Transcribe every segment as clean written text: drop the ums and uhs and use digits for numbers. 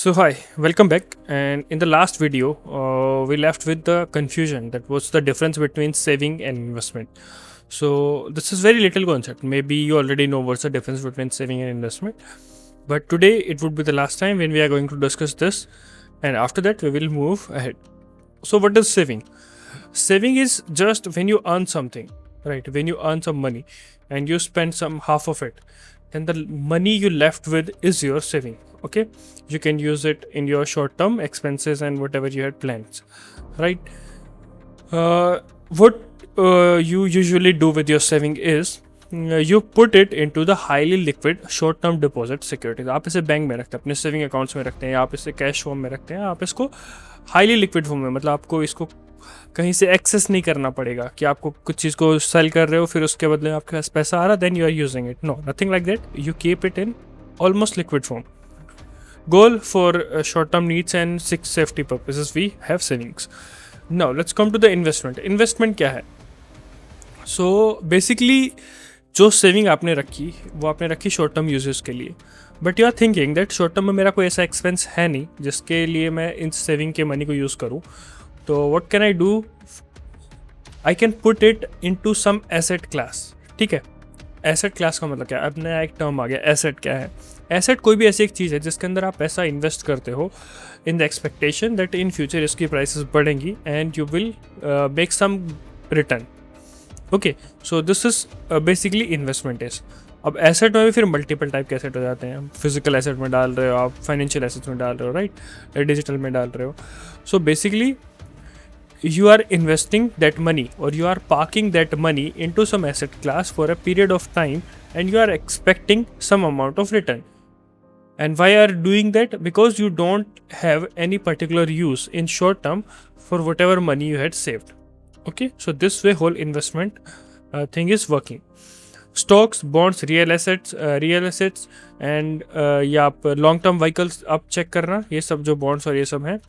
So hi, welcome back. And in the last video, we left with the confusion that what's the difference between saving and investment. So this is very little concept. Maybe you already know what's the difference between saving and investment. But today it would be the last time when we are going to discuss this, and after that we will move ahead. So what is saving? Saving is just when you earn something, right? When you earn some money and you spend some half of it, then the money you left with is your saving. Okay, you can use it in your short term expenses and whatever you had plans, right? What you usually do with your saving is you put it into the highly liquid short term deposit securities. आप इसे bank में रखते हैं, अपने saving accounts में रखते हैं, या आप इसे कैश फॉर्म में रखते हैं, आप इसको हाईली लिक्विड फॉर्म में, मतलब आपको इसको कहीं से एक्सेस नहीं करना पड़ेगा कि आपको कुछ चीज़ को सेल कर रहे हो फिर उसके बदले आपके पास पैसा आ रहा, then you are using it. No, nothing like that. You keep it in almost liquid form. Goal for short-term needs and six safety purposes, we have savings. Now let's come to the investment. Investment क्या है? So basically जो saving आपने रखी वो आपने रखी short term uses के लिए, but you are thinking that short term में मेरा कोई ऐसा एक्सपेंस है नहीं जिसके लिए मैं इन सेविंग के मनी को यूज़ करूँ. तो what can I do? I can put it into some asset class. ठीक है, एसेट क्लास का मतलब क्या है? अब नया एक टर्म आ गया, एसेट क्या है? एसेट कोई भी ऐसी एक चीज़ है जिसके अंदर आप पैसा इन्वेस्ट करते हो in the expectation that in future इसकी प्राइसेस बढ़ेंगी and you will make some return. Okay, so this is basically investment is. अब एसेट में भी फिर मल्टीपल टाइप के एसेट हो जाते हैं. फिजिकल एसेट में डाल रहे हो आप, फाइनेंशियल एसेट्स में डाल रहे हो, राइट, डिजिटल में डाल रहे हो. So basically you are investing that money or you are parking that money into some asset class for a period of time and you are expecting some amount of return. And why are you doing that? Because you don't have any particular use in short term for whatever money you had saved. Okay, so this way whole investment thing is working. Stocks, bonds, real assets and या आप long term vehicles आप check करना, ये सब जो bonds और ये सब हैं,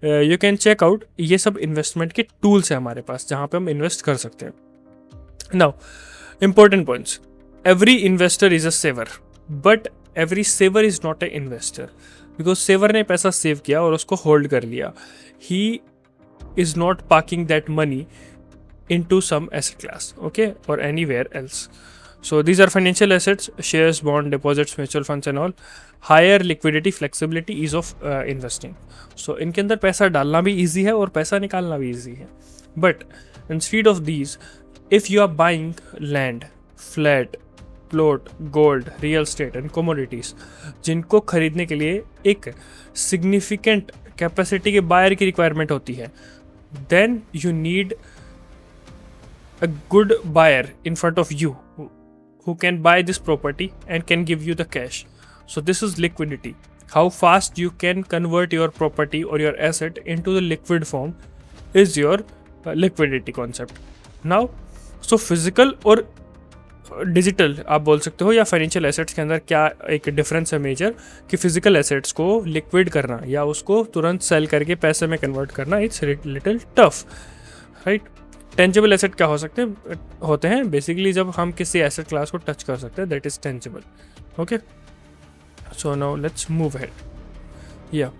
यू कैन चेक आउट. ये सब इन्वेस्टमेंट के टूल्स हैं हमारे पास जहाँ पे हम इन्वेस्ट कर सकते हैं. Now important points. Every investor is a saver, but every saver is not a investor. Because saver ने पैसा सेव किया और उसको होल्ड कर लिया. He is not parking that money into some asset class, okay, और anywhere else. So these are financial assets, shares, bond, deposits, mutual funds and all. Higher liquidity, flexibility, ease of investing. So इनके अंदर पैसा डालना भी easy है और पैसा निकालना भी easy है. But instead of these, if you are buying land, flat, plot, gold, real estate and commodities, जिनको खरीदने के लिए एक significant capacity के buyer की requirement होती है, then you need a good buyer in front of you who can buy this property and can give you the cash. So this is liquidity. How fast you can convert your property or your asset into the liquid form is your liquidity concept. Now, so physical और digital आप बोल सकते हो, या financial assets के अंदर क्या एक डिफरेंस है मेजर, कि फिजिकल एसेट्स को लिक्विड करना या उसको तुरंत सेल करके पैसे में कन्वर्ट करना, it's little tough, right. Tangible asset क्या होते हैं बेसिकली जब हम किसी एसेट क्लास को टच कर सकते हैं, that is tangible. Okay, so now let's move ahead. Yeah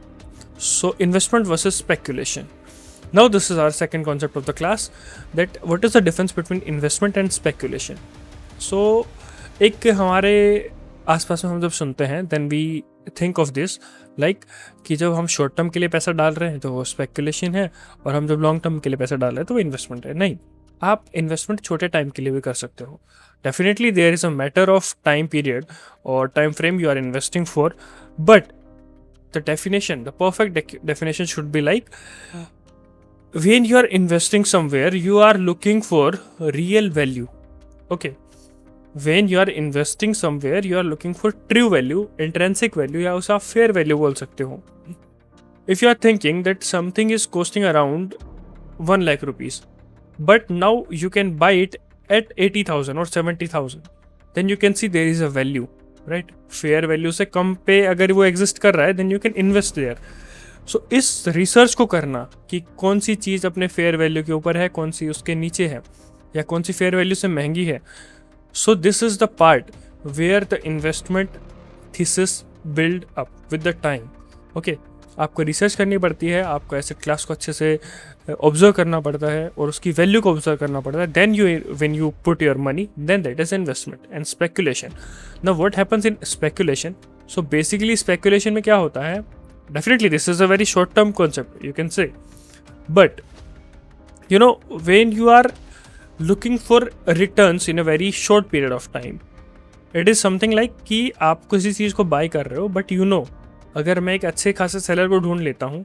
so investment versus speculation. Now this is our second concept of the class, that what is the difference between investment and speculation. So एक हमारे आसपास में हम जब सुनते हैं then we think of this like कि जब हम शॉर्ट टर्म के लिए पैसा डाल रहे हैं तो वो स्पेकुलेशन है, और हम जब लॉन्ग टर्म के लिए पैसा डाल रहे हैं तो वो इन्वेस्टमेंट है. नहीं, आप इन्वेस्टमेंट छोटे टाइम के लिए भी कर सकते हो. Definitely there is a matter of time period और time frame you are investing for, but the definition, the perfect definition should be like when you are investing somewhere you are looking for real value. Okay, when you are investing somewhere you are looking for true value, intrinsic value, या उसे आप fair value बोल सकते हो. If you are thinking that something is costing around 1 lakh rupees but now you can buy it at 80,000 or 70,000, then you can see there is a value, right? Fair value से कम पे अगर वो exist कर रहा है then you can invest there. So इस research को करना कि कौन सी चीज़ अपने फेयर वैल्यू के ऊपर है, कौन सी उसके नीचे है, या कौन सी फेयर वैल्यू से महंगी है. So this is the part where the investment thesis build up with the time. Okay आपको रिसर्च करनी पड़ती है, आपको एसेट क्लास को अच्छे से ऑब्जर्व करना पड़ता है और उसकी वैल्यू को ऑब्जर्व करना पड़ता है. Then you when you put your money, then that is investment and speculation. Now what happens in speculation? So basically speculation में क्या होता है, definitely this is a very short term concept you can say, but you know when you are looking for returns in a very short period of time, it is something like कि आप किसी चीज़ को bye कर रहे हो, but you know अगर मैं एक अच्छे खासे सेलर को ढूंढ लेता हूँ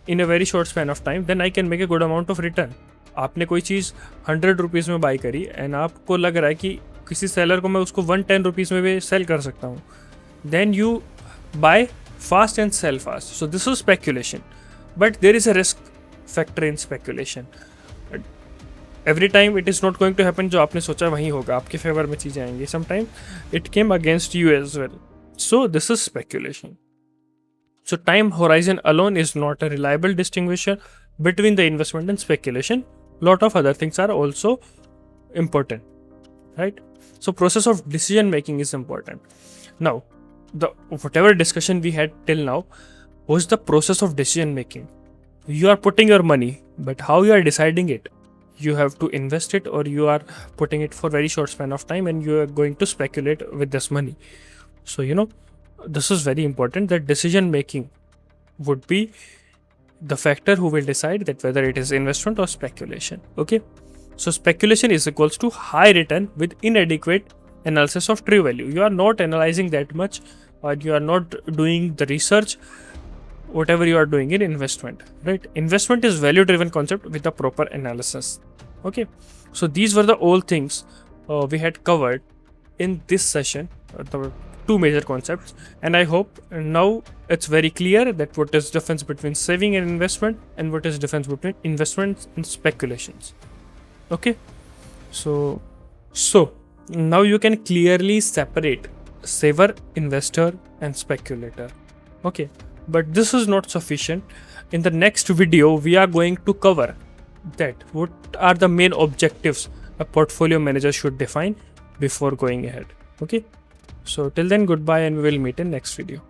in a very short span of time, then I can make a good amount of return. आपने कोई चीज़ 100 रुपीज़ में बाई करी एंड आपको लग रहा है कि किसी सेलर को मैं उसको 110 रुपीज़ में भी सेल कर सकता हूँ, then you buy fast and sell fast. So this is speculation, but there is a risk factor in speculation. Every time it is not going to happen. जो आपने सोचा वही होगा, आपके फेवर में चीज़ें आएंगी. Some time it came against you as well. So this is speculation. So time horizon alone is not a reliable distinguisher between the investment and speculation. Lot of other things are also important, right? So process of decision making is important. Now, the whatever discussion we had till now was the process of decision making. You are putting your money, but how you are deciding it? You have to invest it, or you are putting it for very short span of time and you are going to speculate with this money. So this is very important, that decision making would be the factor who will decide that whether it is investment or speculation. Okay, so speculation is equals to high return with inadequate analysis of true value. You are not analyzing that much, or you are not doing the research whatever you are doing in investment, right? Investment is value driven concept with a proper analysis. Okay, so these were the all things we had covered in this session, the two major concepts, and I hope now it's very clear that what is difference between saving and investment, and what is difference between investments and speculations. Okay, so now you can clearly separate saver, investor and speculator. Okay, but this is not sufficient. In the next video we are going to cover that what are the main objectives a portfolio manager should define before going ahead. Okay, so till then, goodbye, and we will meet in next video.